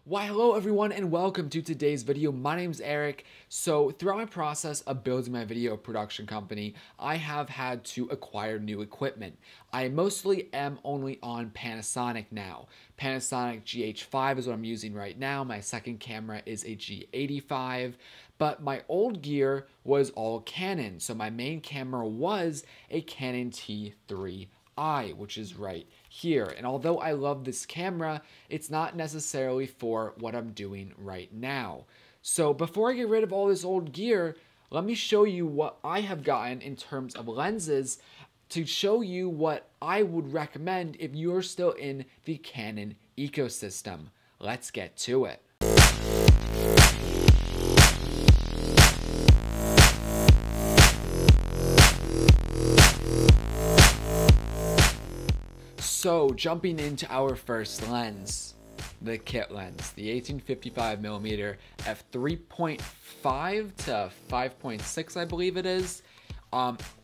Why, hello everyone and welcome to today's video. My name's Eric. So throughout my process of building my video production company, I have had to acquire new equipment. I mostly am only on Panasonic now. Panasonic GH5 is what I'm using right now. My second camera is a G85, but my old gear was all Canon. So my main camera was a Canon T3i, which is right here. And although I love this camera, it's not necessarily for what I'm doing right now. So before I get rid of all this old gear, let me show you what I have gotten in terms of lenses to show you what I would recommend if you're still in the Canon ecosystem. Let's get to it. So jumping into our first lens, the kit lens, the 1855mm f3.5 to 5.6, I believe it is.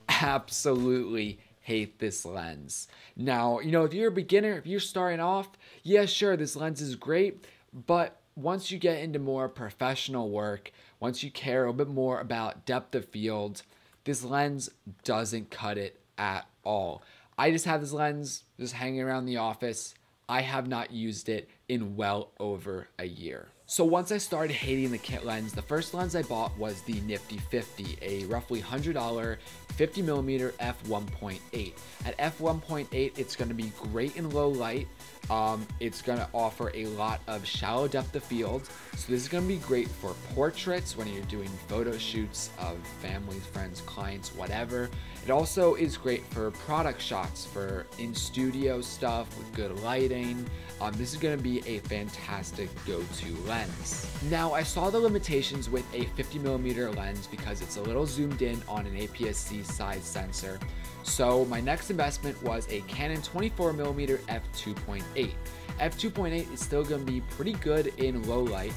Absolutely hate this lens. Now, if you're a beginner, if you're starting off, yeah, sure, this lens is great, but once you get into more professional work, once you care a bit more about depth of field, this lens doesn't cut it at all. I just have this lens just hanging around the office. I have not used it in well over a year. So once I started hating the kit lens, the first lens I bought was the Nifty 50, a roughly $100 50mm f1.8. At f1.8, it's going to be great in low light. It's going to offer a lot of shallow depth of field. So this is going to be great for portraits when you're doing photo shoots of families, friends, clients, whatever. It also is great for product shots, for in-studio stuff with good lighting. This is going to be a fantastic go-to lens. Now, I saw the limitations with a 50mm lens because it's a little zoomed in on an APS-C size sensor. So my next investment was a Canon 24mm f2.8. f2.8 is still going to be pretty good in low light.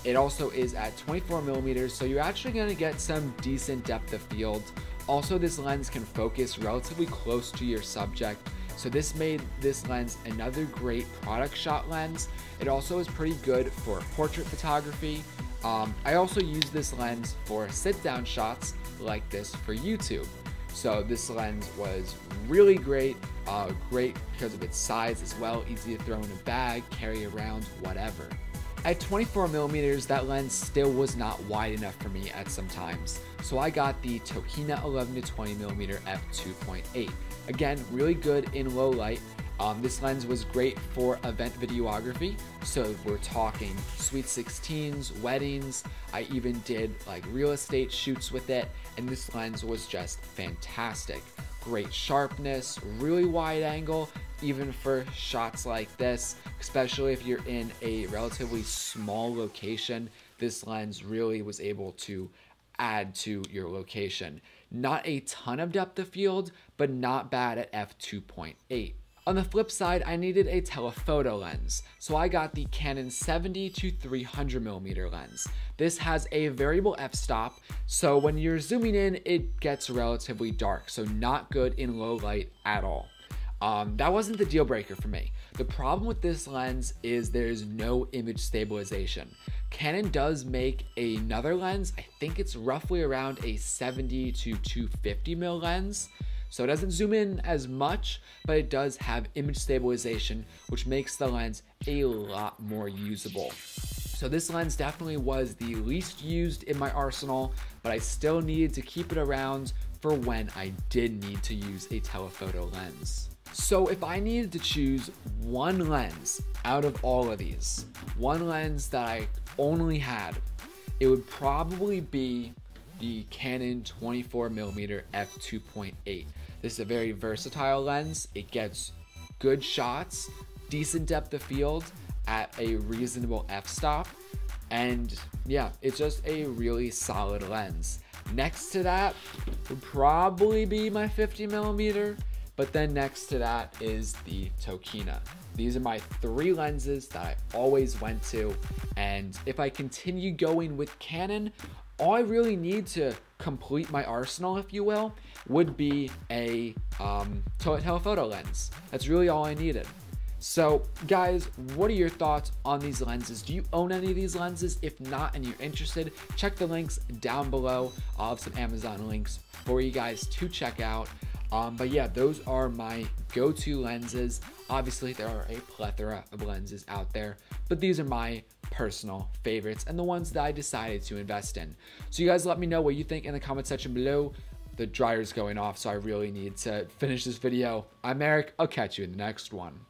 It also is at 24mm, so you're actually going to get some decent depth of field. Also, this lens can focus relatively close to your subject, so this made this lens another great product shot lens. It also is pretty good for portrait photography. I also use this lens for sit-down shots like this for YouTube. So this lens was really great, great because of its size as well, easy to throw in a bag, carry around, whatever. At 24mm, that lens still was not wide enough for me at some times, so I got the Tokina 11-20mm f2.8. Again, really good in low light. This lens was great for event videography, so we're talking Sweet 16s, weddings. I even did like real estate shoots with it, and this lens was just fantastic. Great sharpness, really wide angle, even for shots like this, especially if you're in a relatively small location. This lens really was able to add to your location. Not a ton of depth of field, but not bad at f2.8. On the flip side, I needed a telephoto lens, so I got the Canon 70-300mm lens. This has a variable f-stop, so when you're zooming in, it gets relatively dark, so not good in low light at all. That wasn't the deal breaker for me. The problem with this lens is there's no image stabilization. Canon does make another lens. I think it's roughly around a 70-250mm lens. So it doesn't zoom in as much, but it does have image stabilization, which makes the lens a lot more usable. So this lens definitely was the least used in my arsenal, but I still needed to keep it around for when I did need to use a telephoto lens. So if I needed to choose one lens out of all of these, one lens that I only had, it would probably be the Canon 24mm f2.8. This is a very versatile lens. It gets good shots, decent depth of field at a reasonable f-stop, and yeah, it's just a really solid lens. Next to that would probably be my 50mm, but then next to that is the Tokina. These are my three lenses that I always went to, and if I continue going with Canon, all I really need to complete my arsenal, if you will, would be a telephoto lens. That's really all I needed. So guys, what are your thoughts on these lenses? Do you own any of these lenses? If not and you're interested, check the links down below. I'll have some Amazon links for you guys to check out. But yeah, those are my go-to lenses. Obviously there are a plethora of lenses out there, but these are my personal favorites and the ones that I decided to invest in. So you guys let me know what you think in the comment section below. The dryer's going off, so I really need to finish this video. I'm Eric. I'll catch you in the next one.